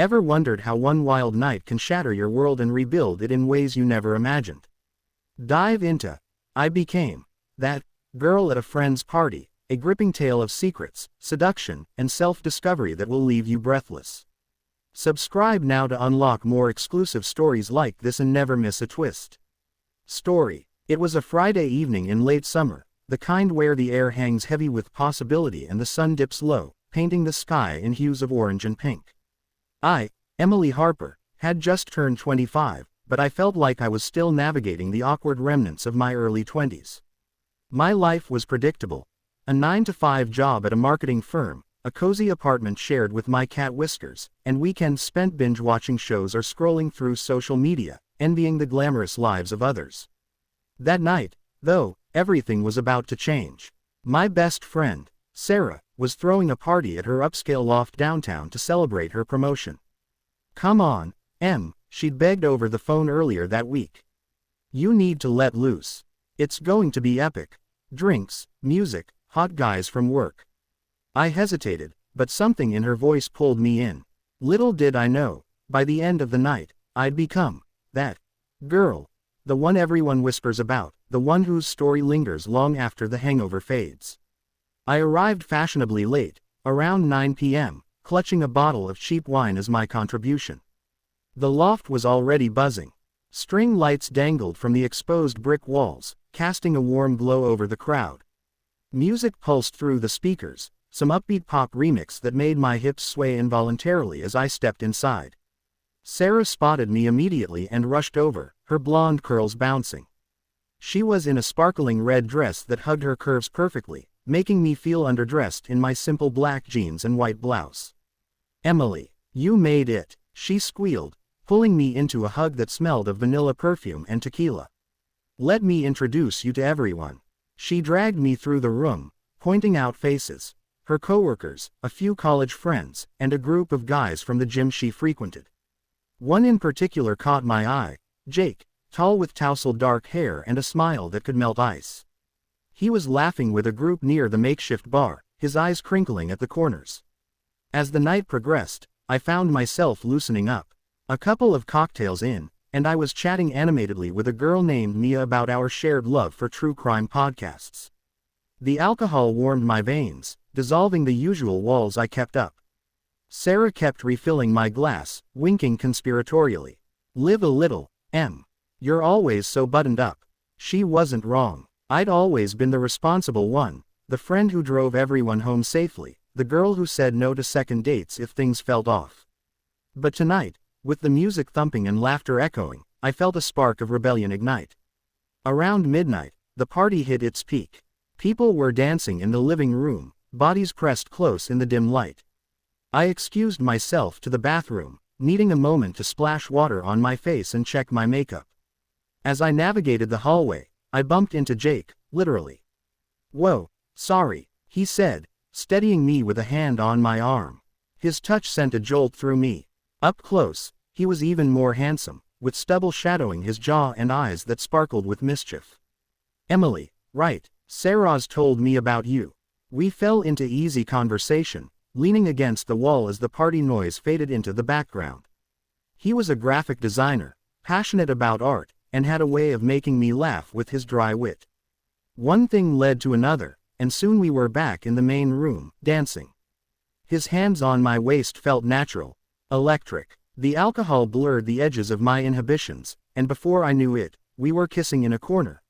Ever wondered how one wild night can shatter your world and rebuild it in ways you never imagined? Dive into I Became That Girl at a Friend's Party, a gripping tale of secrets, seduction, and self-discovery that will leave you breathless. Subscribe now to unlock more exclusive stories like this and never miss a twist. Story. It was a Friday evening in late summer, the kind where the air hangs heavy with possibility and the sun dips low, painting the sky in hues of orange and pink. I, Emily Harper, had just turned 25, but I felt like I was still navigating the awkward remnants of my early 20s. My life was predictable. A 9-to-5 job at a marketing firm, a cozy apartment shared with my cat Whiskers, and weekends spent binge-watching shows or scrolling through social media, envying the glamorous lives of others. That night, though, everything was about to change. My best friend, Sarah, was throwing a party at her upscale loft downtown to celebrate her promotion. "Come on, Em," she'd begged over the phone earlier that week. "You need to let loose. It's going to be epic. Drinks, music, hot guys from work." I hesitated, but something in her voice pulled me in. Little did I know, by the end of the night, I'd become that girl. The one everyone whispers about, the one whose story lingers long after the hangover fades. I arrived fashionably late, around 9 p.m., clutching a bottle of cheap wine as my contribution. The loft was already buzzing. String lights dangled from the exposed brick walls, casting a warm glow over the crowd. Music pulsed through the speakers, some upbeat pop remix that made my hips sway involuntarily as I stepped inside. Sarah spotted me immediately and rushed over, her blonde curls bouncing. She was in a sparkling red dress that hugged her curves perfectly, making me feel underdressed in my simple black jeans and white blouse. "Emily, you made it," she squealed, pulling me into a hug that smelled of vanilla perfume and tequila. "Let me introduce you to everyone." She dragged me through the room, pointing out faces. Her coworkers, a few college friends, and a group of guys from the gym she frequented. One in particular caught my eye, Jake, tall with tousled dark hair and a smile that could melt ice. He was laughing with a group near the makeshift bar, his eyes crinkling at the corners. As the night progressed, I found myself loosening up. A couple of cocktails in, and I was chatting animatedly with a girl named Mia about our shared love for true crime podcasts. The alcohol warmed my veins, dissolving the usual walls I kept up. Sarah kept refilling my glass, winking conspiratorially. "Live a little, Em. You're always so buttoned up." She wasn't wrong. I'd always been the responsible one, the friend who drove everyone home safely, the girl who said no to second dates if things felt off. But tonight, with the music thumping and laughter echoing, I felt a spark of rebellion ignite. Around midnight, the party hit its peak. People were dancing in the living room, bodies pressed close in the dim light. I excused myself to the bathroom, needing a moment to splash water on my face and check my makeup. As I navigated the hallway, I bumped into Jake, literally. "Whoa, sorry," he said, steadying me with a hand on my arm. His touch sent a jolt through me. Up close, he was even more handsome, with stubble shadowing his jaw and eyes that sparkled with mischief. "Emily, right, Sarah's told me about you." We fell into easy conversation, leaning against the wall as the party noise faded into the background. He was a graphic designer, passionate about art, and had a way of making me laugh with his dry wit. One thing led to another, and soon we were back in the main room, dancing. His hands on my waist felt natural, electric. The alcohol blurred the edges of my inhibitions, and before I knew it, we were kissing in a corner,